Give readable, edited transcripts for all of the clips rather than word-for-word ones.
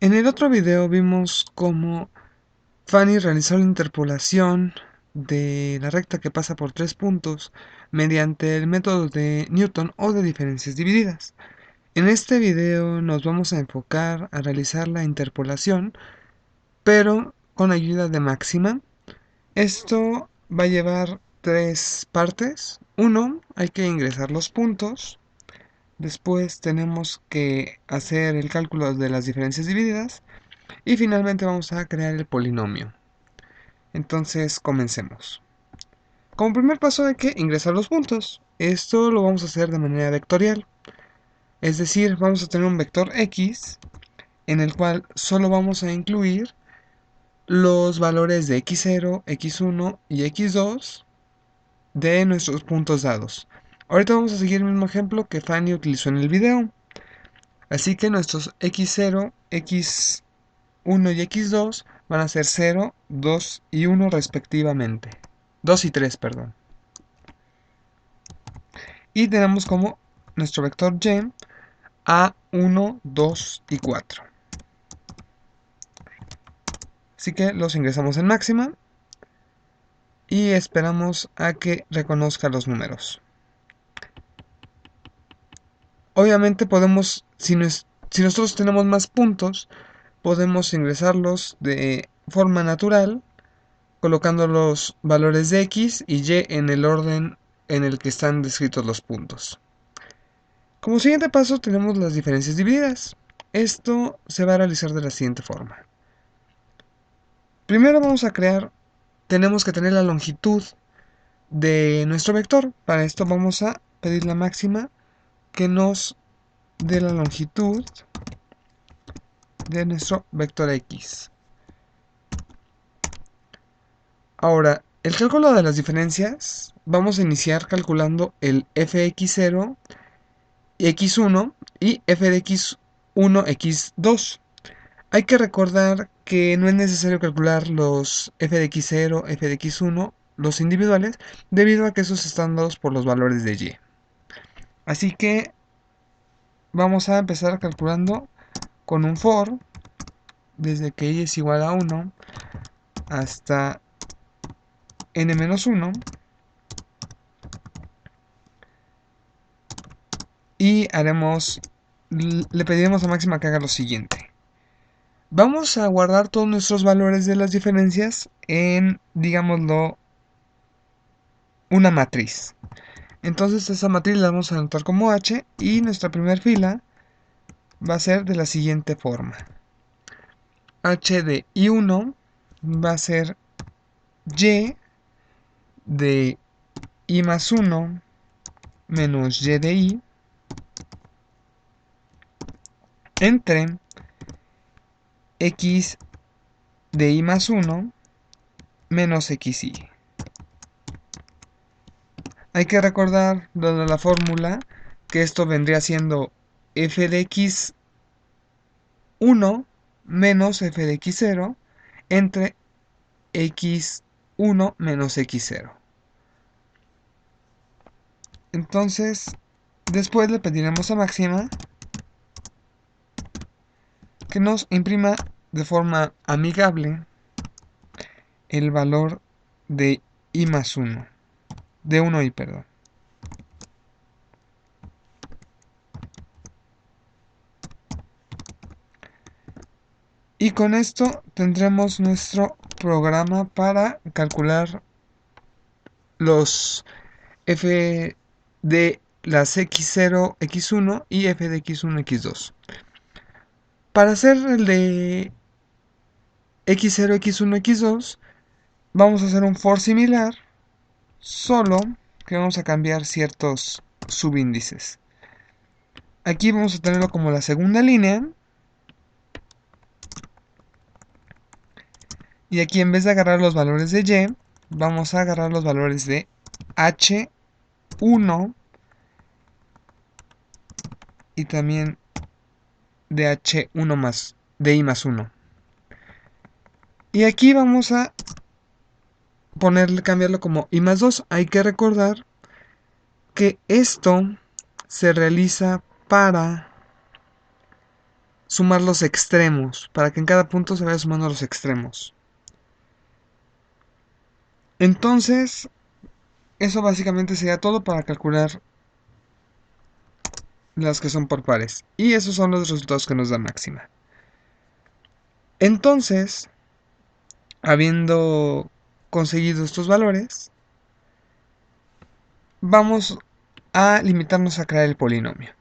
En el otro video vimos cómo Fanny realizó la interpolación de la recta que pasa por tres puntos mediante el método de Newton o de diferencias divididas. En este video nos vamos a enfocar a realizar la interpolación, pero con ayuda de máxima. Esto va a llevar tres partes. Uno, hay que ingresar los puntos. Después tenemos que hacer el cálculo de las diferencias divididas. Y finalmente vamos a crear el polinomio. Entonces comencemos. Como primer paso hay que ingresar los puntos. Esto lo vamos a hacer de manera vectorial. Es decir, vamos a tener un vector x en el cual solo vamos a incluir los valores de x0, x1 y x2 de nuestros puntos dados. Ahorita vamos a seguir el mismo ejemplo que Fanny utilizó en el video. Así que nuestros x0, x1 y x2 van a ser 0, 2 y 1 respectivamente. 2 y 3, perdón. Y tenemos como nuestro vector y a 1, 2 y 4. Así que los ingresamos en máxima y esperamos a que reconozca los números. Obviamente podemos, si nosotros tenemos más puntos, podemos ingresarlos de forma natural, colocando los valores de x y y en el orden en el que están descritos los puntos. Como siguiente paso tenemos las diferencias divididas. Esto se va a realizar de la siguiente forma. Primero tenemos que tener la longitud de nuestro vector. Para esto vamos a pedir la máxima que nos dé la longitud de nuestro vector x. Ahora, el cálculo de las diferencias, vamos a iniciar calculando el fx0, x1 y f de x1, x2. Hay que recordar que no es necesario calcular los f de x0, f de x1, los individuales, debido a que esos están dados por los valores de y. Así que vamos a empezar calculando con un for, desde que y es igual a 1 hasta n-1, y le pediremos a máxima que haga lo siguiente. Vamos a guardar todos nuestros valores de las diferencias en, digámoslo, una matriz. Entonces esa matriz la vamos a anotar como h y nuestra primera fila va a ser de la siguiente forma. H de i1 va a ser y de i más 1 menos y de i entre x de i más 1 menos xy. Hay que recordar lo de la fórmula, que esto vendría siendo f de x1 menos f de x0 entre x1 menos x0. Entonces, después le pediremos a máxima que nos imprima de forma amigable el valor de i más 1, de 1i, perdón. Y con esto tendremos nuestro programa para calcular los f de las x0, x1 y f de x1, x2. Para hacer el de x0, x1, x2, vamos a hacer un for similar, solo que vamos a cambiar ciertos subíndices. Aquí vamos a tenerlo como la segunda línea. Y aquí en vez de agarrar los valores de y, vamos a agarrar los valores de h1 y también de h1 más, de i más 1. Y aquí vamos a cambiarlo como i más 2. Hay que recordar que esto se realiza para sumar los extremos, para que en cada punto se vaya sumando los extremos. Entonces, eso básicamente sería todo para calcular las que son por pares. Y esos son los resultados que nos da máxima. Entonces, habiendo conseguido estos valores, vamos a limitarnos a crear el polinomio.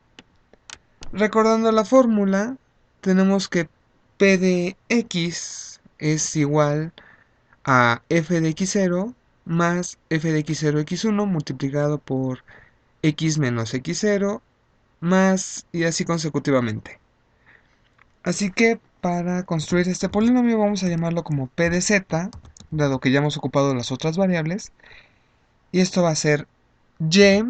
Recordando la fórmula, tenemos que p de x es igual a f de x0 más f de x0 x1 multiplicado por x menos x0 más y así consecutivamente. Así que para construir este polinomio vamos a llamarlo como p de z, dado que ya hemos ocupado las otras variables. Y esto va a ser y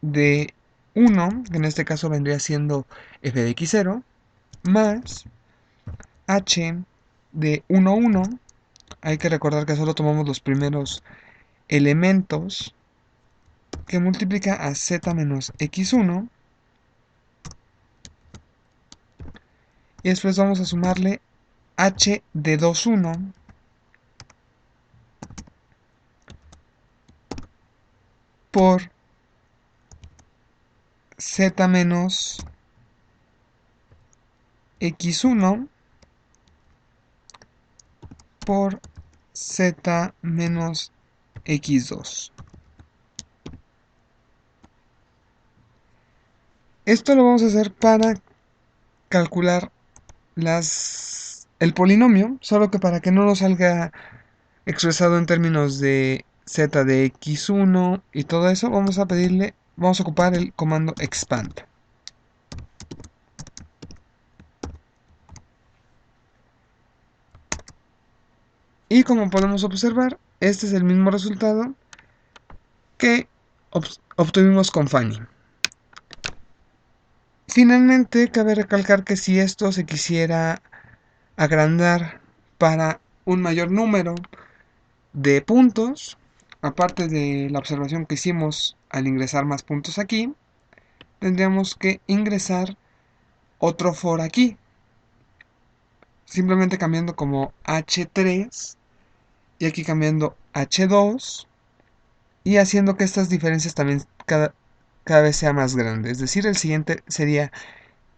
de 1, que en este caso vendría siendo f de x0, más h de 1, 1. Hay que recordar que solo tomamos los primeros elementos, que multiplica a z menos x1. Y después vamos a sumarle h de 2, 1 por z menos x1 por z menos x2. Esto lo vamos a hacer para calcular el polinomio, solo que para que no nos salga expresado en términos de z de x1 y todo eso, vamos a ocupar el comando expand. Y como podemos observar, este es el mismo resultado que obtuvimos con Fanny. Finalmente, cabe recalcar que si esto se quisiera agrandar para un mayor número de puntos, aparte de la observación que hicimos al ingresar más puntos aquí, tendríamos que ingresar otro for aquí, simplemente cambiando como h3 y aquí cambiando h2 y haciendo que estas diferencias también cada vez sea más grande. Es decir, el siguiente sería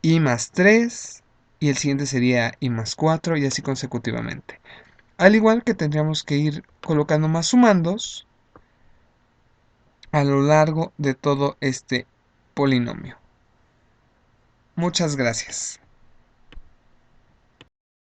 i más 3 y el siguiente sería i más 4 y así consecutivamente. Al igual que tendríamos que ir colocando más sumandos a lo largo de todo este polinomio. Muchas gracias.